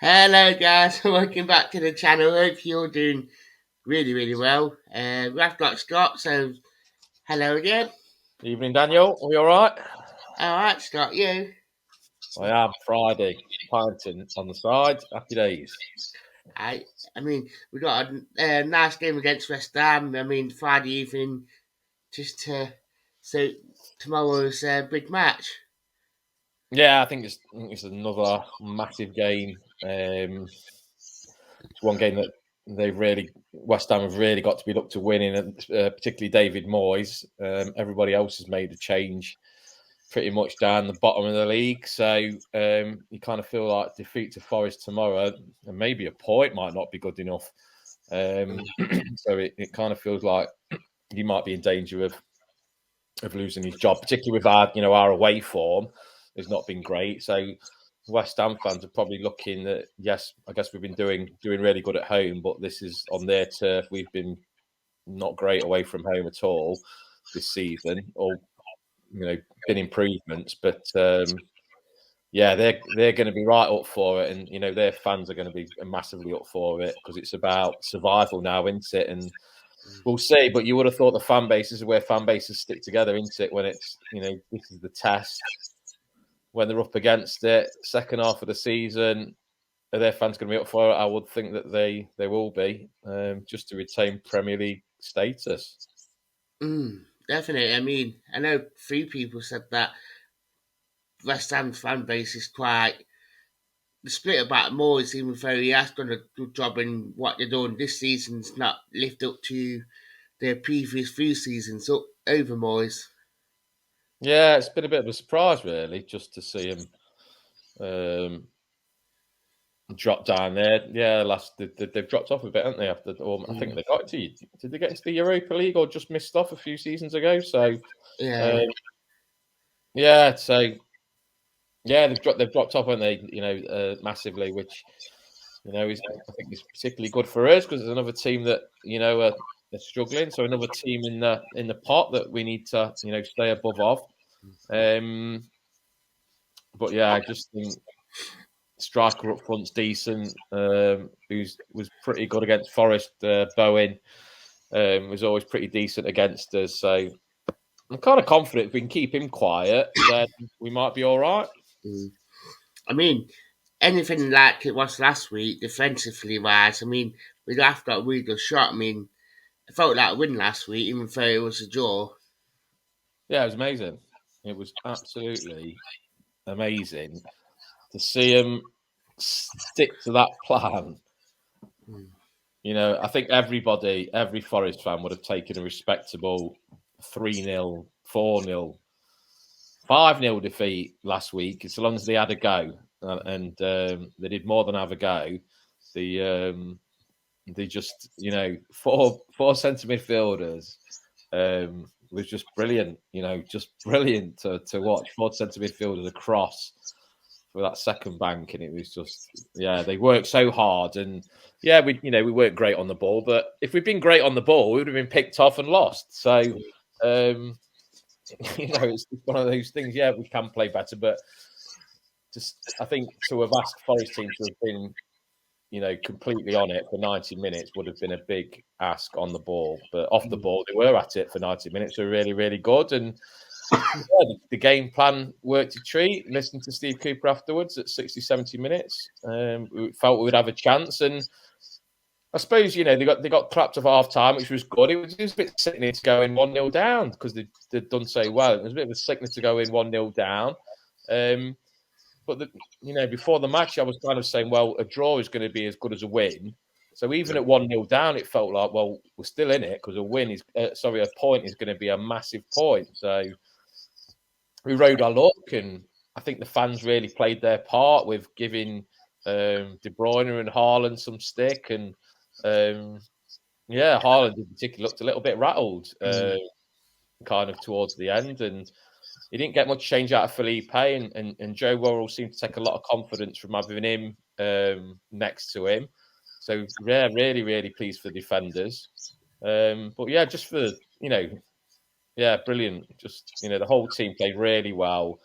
Hello, guys. Welcome back to the channel. Hope you're doing really, really well. We've got Scott, so hello again. Evening, Daniel. Are we all right? All right, Scott, you. I am. Friday. Pinting on the side. Happy days. I, I mean, we got a nice game against West Ham. Friday evening, just to so tomorrow's big match. Yeah, I think it's another massive game. It's one game that West Ham have really got to be looked to winning, and particularly David Moyes. Everybody else has made a change pretty much down the bottom of the league. So you kind of feel like defeat to Forest tomorrow, and maybe a point might not be good enough. So it kind of feels like he might be in danger of losing his job, particularly with our away form has not been great. So West Ham fans are probably looking at, yes, I guess we've been doing really good at home, but this is on their turf. We've been not great away from home at all this season, or been improvements, but yeah, they're going to be right up for it, and their fans are going to be massively up for it because it's about survival now, isn't it? And we'll see, but you would have thought the fan bases are where fan bases stick together, isn't it? When it's this is the test when they're up against it, second half of the season. Are their fans going to be up for it? I would think that they will be, just to retain Premier League status. Definitely. I know three people said that West Ham fan base is quite the split about Moyes, even though he has done a good job in what they're doing this season's not lived up to their previous few seasons over Moyes. Yeah, it's been a bit of a surprise, really, just to see him drop down there. Yeah, they've dropped off a bit, haven't they? I think they got to. Did they get into the Europa League or just missed off a few seasons ago? So Yeah. yeah, so yeah, they've dropped off, haven't they? Massively, which I think is particularly good for us because there's another team that are struggling. So another team in the pot that we need to stay above of. But yeah, I just think striker up front's decent. Was pretty good against Forest. Bowen was always pretty decent against us. So I'm kind of confident if we can keep him quiet, then we might be all right. Mm. I mean, anything like it was last week, defensively wise, we have got a really good shot. It felt like a win last week, even though it was a draw. Yeah, it was amazing. It was absolutely amazing to see him stick to that plan. Mm. I think every Forest fan would have taken a respectable 3-0, 4-0, 5-0 defeat last week, as long as they had a go. And they did more than have a go. They just, four centre midfielders was just brilliant, just brilliant to watch. Four centre midfielders across for that second bank, and it was just, yeah, they worked so hard, and yeah, we weren't great on the ball, but if we'd been great on the ball, we would have been picked off and lost. So, it's one of those things. Yeah, we can play better, but just I think to have asked Forest team to have been, completely on it for 90 minutes would have been a big ask on the ball. But off the ball, they were at it for 90 minutes. They were really, really good, and yeah, the game plan worked a treat. Listening to Steve Cooper afterwards at 60, 70 minutes, we felt we would have a chance. And I suppose, they got clapped off half time, which was good. It was a bit sickening to go in 1-0 down because they'd done so well. It was a bit of a sickness to go in 1-0 down. But before the match, I was kind of saying, well, a draw is going to be as good as a win. So even at 1-0 down, it felt like, well, we're still in it because a point is going to be a massive point. So we rode our luck, and I think the fans really played their part with giving De Bruyne and Haaland some stick, and Haaland in particular looked a little bit rattled, kind of towards the end, and he didn't get much change out of Felipe, and Joe Worrell seemed to take a lot of confidence from having him next to him. So yeah, really, really pleased for the defenders. But yeah, just for brilliant. Just the whole team played really well.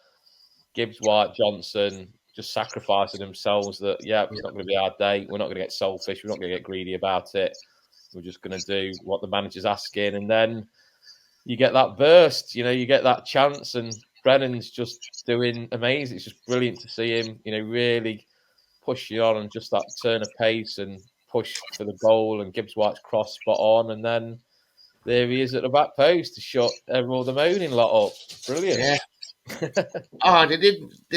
Gibbs, White, Johnson, just sacrificing themselves. That it's not going to be our day. We're not going to get selfish. We're not going to get greedy about it. We're just going to do what the manager's asking, and then you get that burst. You get that chance, and Brennan's just doing amazing. It's just brilliant to see him. Really push you on and just that turn of pace and push for the goal, and Gibbs White's cross spot on, and then there he is at the back post to shut all the moaning lot up. Brilliant. Yeah. Oh, they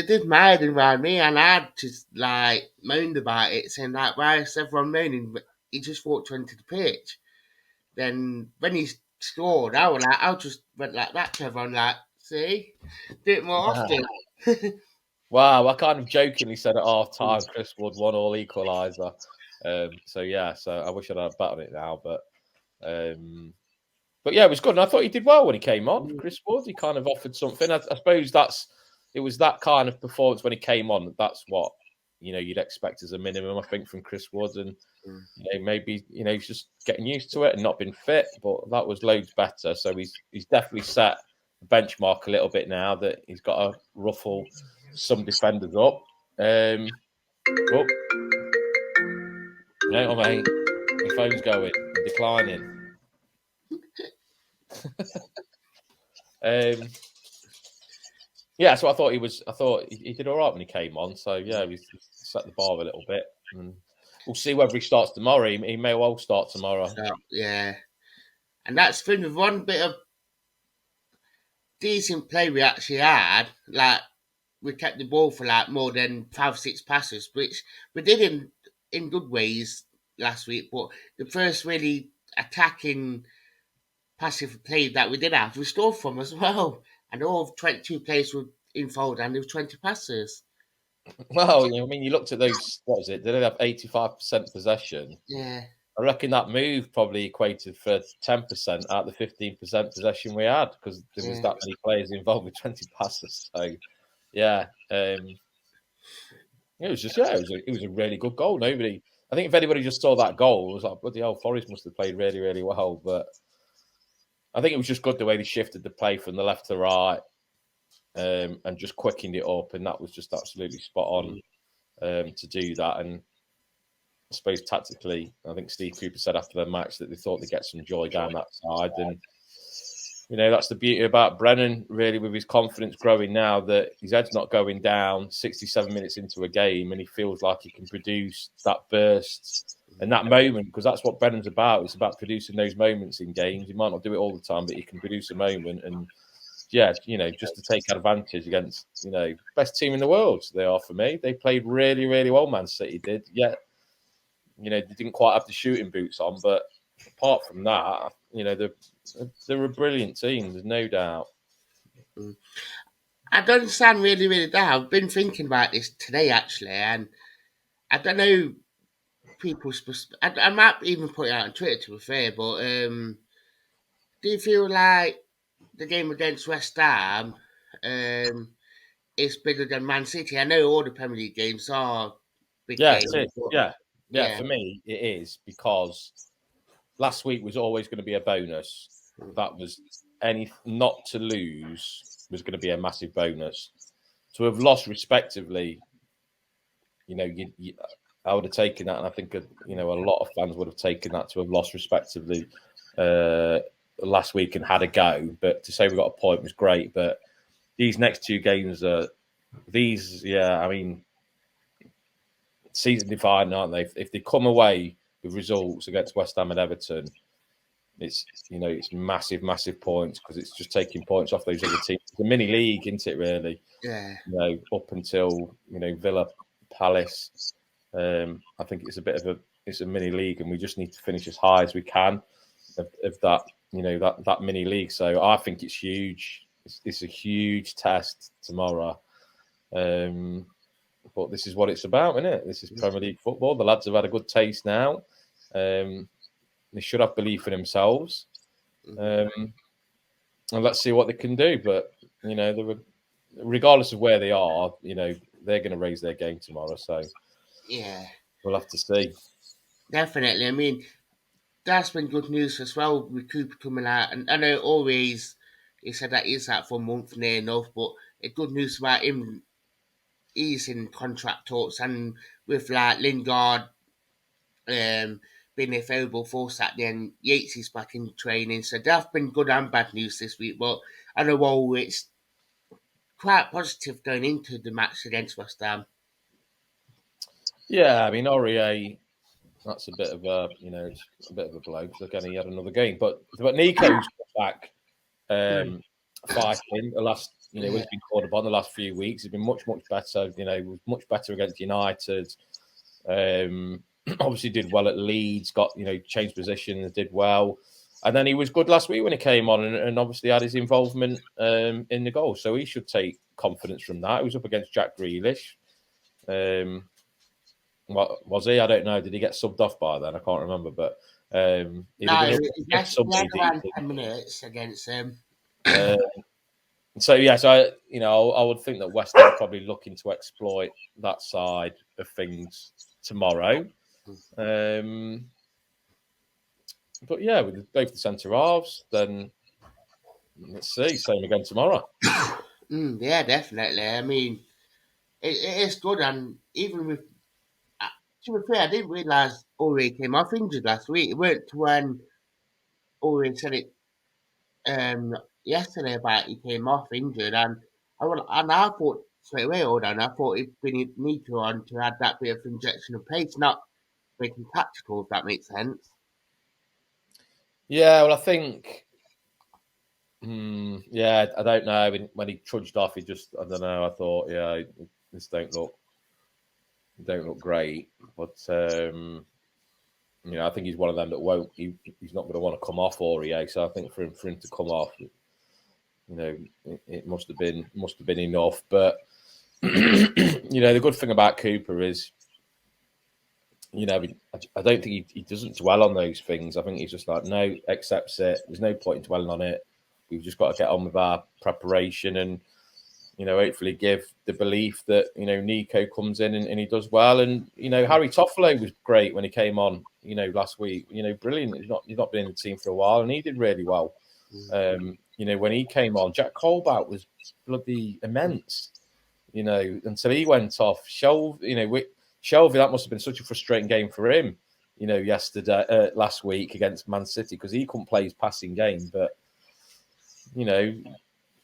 did moaning around me, and I just like moaned about it, saying like, "Why is everyone moaning?" But he just walked onto the pitch. Then when he scored, I just went like that to everyone, like, "See, do it more often." Wow, I kind of jokingly said at half time Chris Wood won all equaliser. So I wish I'd had bet on it now, but yeah, it was good. And I thought he did well when he came on. Chris Wood, he kind of offered something. I suppose it was that kind of performance when he came on. That's what you'd expect as a minimum, I think, from Chris Wood. And maybe he's just getting used to it and not been fit, but that was loads better. So he's definitely set the benchmark a little bit now that he's got to ruffle some defenders up. Oh, no, mate, your phone's going declining. So I thought he did all right when he came on. So yeah, he's set the bar a little bit, and we'll see whether he starts tomorrow. He may well start tomorrow. So, yeah, and that's been the one bit of decent play we actually had. Like, we kept the ball for like more than 5-6 passes, which we did in good ways last week. But the first really attacking passive play that we did have, we scored from as well. And all 22 plays were in forward, and there were 20 passes. Well, you looked at those. What was it? Did they have 85% possession? Yeah, I reckon that move probably equated for 10% out of the 15% possession we had because there was yeah. that many players involved with 20 passes. So yeah, it was just it was a really good goal. I think if anybody just saw that goal, it was like, bloody hell, Forest must have played really, really well. But I think it was just good the way they shifted the play from the left to right and just quickened it up, and that was just absolutely spot on to do that. And I suppose tactically, I think Steve Cooper said after the match that they thought they'd get some joy down that side. And, that's the beauty about Brennan, really, with his confidence growing now that his head's not going down 67 minutes into a game and he feels like he can produce that burst and that moment, because that's what Brennan's about. It's about producing those moments in games. He might not do it all the time, but he can produce a moment. And, just to take advantage against, best team in the world, they are for me. They played really, really well, Man City did. Yet, they didn't quite have the shooting boots on, but apart from that, they're a brilliant team. There's no doubt. I don't sound really, really down. I've been thinking about this today, actually, and I don't know people's I might even put it out on Twitter, to be fair, but do you feel like the game against West Ham is bigger than Man City? I know all the Premier League games are big Yeah, games, it is. but Yeah. yeah, For me, it is because last week was always going to be a bonus. That was not to lose was going to be a massive bonus. To have lost respectively, I would have taken that, and I think a lot of fans would have taken that to have lost respectively last week and had a go. But to say we got a point was great. But these next two games are season defining, aren't they? If they come away with results against West Ham and Everton, it's massive, massive points because it's just taking points off those other teams. It's a mini league, isn't it? Really, yeah, up until Villa, Palace. I think it's a mini league, and we just need to finish as high as we can of that that mini league. So I think it's huge. It's a huge test tomorrow. But this is what it's about, isn't it? This is Premier League football. The lads have had a good taste now. They should have belief in themselves. And let's see what they can do. But, regardless of where they are, they're going to raise their game tomorrow. So yeah, we'll have to see. definitely. I mean, that's been good news as well with Cooper coming out. And I know always he said that he's out for a month near enough, but it's good news about him he's in contract talks, and with like Lingard being a favourable force at the end, Yates is back in training. So there have been good and bad news this week, but on the whole, it's quite positive going into the match against West Ham. Yeah, I memean, Aurier, that's a bit of a, it's a bit of a blow because again, he had another game. But Nico's back fighting the last, when he's been called upon the last few weeks. He's been much, much better, was much better against United. Obviously did well at Leeds, got, changed position and did well. And then he was good last week when he came on and obviously had his involvement in the goal. So he should take confidence from that. He was up against Jack Grealish. What was he? I don't know. Did he get subbed off by then? I can't remember. But he'd have No, been up he against had somebody around decent. 10 minutes against him. Uh, so yeah, so I would think that West Ham are probably looking to exploit that side of things tomorrow. But yeah, with both the centre halves, then let's see. Same again tomorrow. Yeah, definitely. I mean, it is good, and even with to be fair, I didn't realise Ori came off injured last week. It weren't when Ori said it yesterday about he came off injured, and I thought straight away, hold on, I thought he'd been Nico on to add that bit of injection of pace, not making tactical, if that makes sense. Yeah, well, I think. Yeah, I don't know. When he trudged off, I don't know. I thought, yeah, this don't look great. But I think he's one of them that won't. He's not going to want to come off Aurier. So I think for him to come off, it must have been enough. But the good thing about Cooper is, I don't think he doesn't dwell on those things. I think he's just like, no, accepts it. There's no point in dwelling on it. We've just got to get on with our preparation and, hopefully give the belief that, Nico comes in and he does well. And, Harry Toffolo was great when he came on, last week. Brilliant. He's not been in the team for a while and he did really well. When he came on, Jack Colback was bloody immense, until he went off. Shelvey, that must have been such a frustrating game for him, last week against Man City because he couldn't play his passing game. But,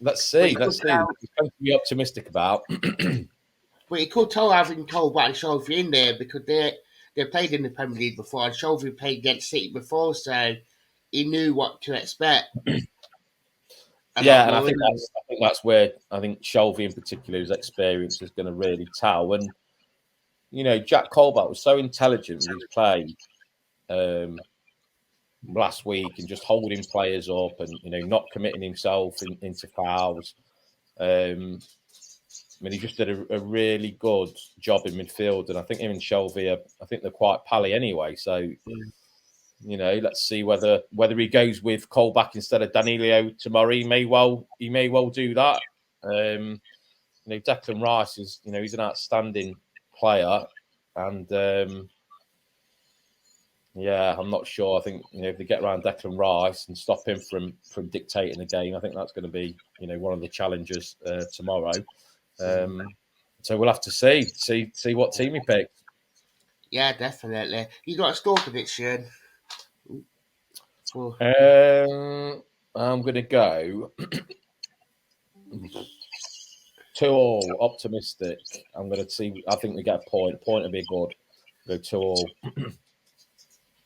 let's see. There's something to be optimistic about. But you could tell having Colback and Shelby in there because they played in the Premier League before, and Shelby played against City before, so he knew what to expect. Yeah, and I think that's where I think Shelby in particular, his experience is going to really tell. And Jack Colback was so intelligent with his play last week and just holding players up and not committing himself into fouls. He just did a really good job in midfield, and I think him and Shelby I think they're quite pally anyway. So let's see whether he goes with Colback instead of Danilo tomorrow. He may well do that. Declan Rice is he's an outstanding player, and yeah, I'm not sure. I think if they get around Declan Rice and stop him from dictating the game, I think that's going to be one of the challenges tomorrow. So we'll have to see what team he picks. Yeah, definitely. You got a score prediction? I'm going to go 2-2, optimistic. I'm going to see. I think we get a point. Point would be good. Go 2-2.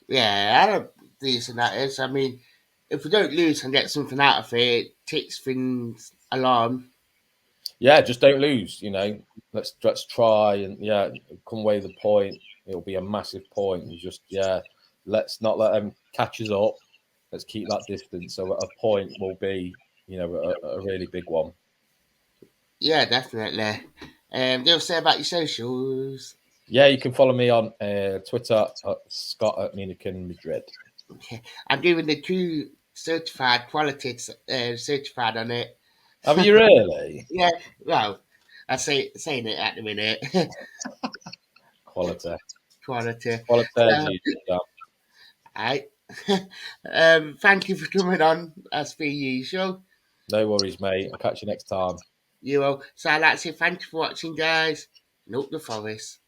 Yeah, I don't decent that is. I mean, if we don't lose and get something out of it takes things along. Yeah, just don't lose. Let's try and come away with a point. It'll be a massive point. And just let's not let them catch us up. Let's keep that distance. So a point will be a really big one. Yeah, definitely. They'll say about your socials. Yeah, you can follow me on Twitter at Scott at Munichen Madrid. Okay, I'm doing the two certified quality certified on it. Have you really? Yeah, well, I'm saying it at the minute. Quality. Quality. Quality. Right. Thank you for coming on, as per usual. No worries, mate. I'll catch you next time. You will. So I'd like to say thank you for watching, guys. And up the Forest.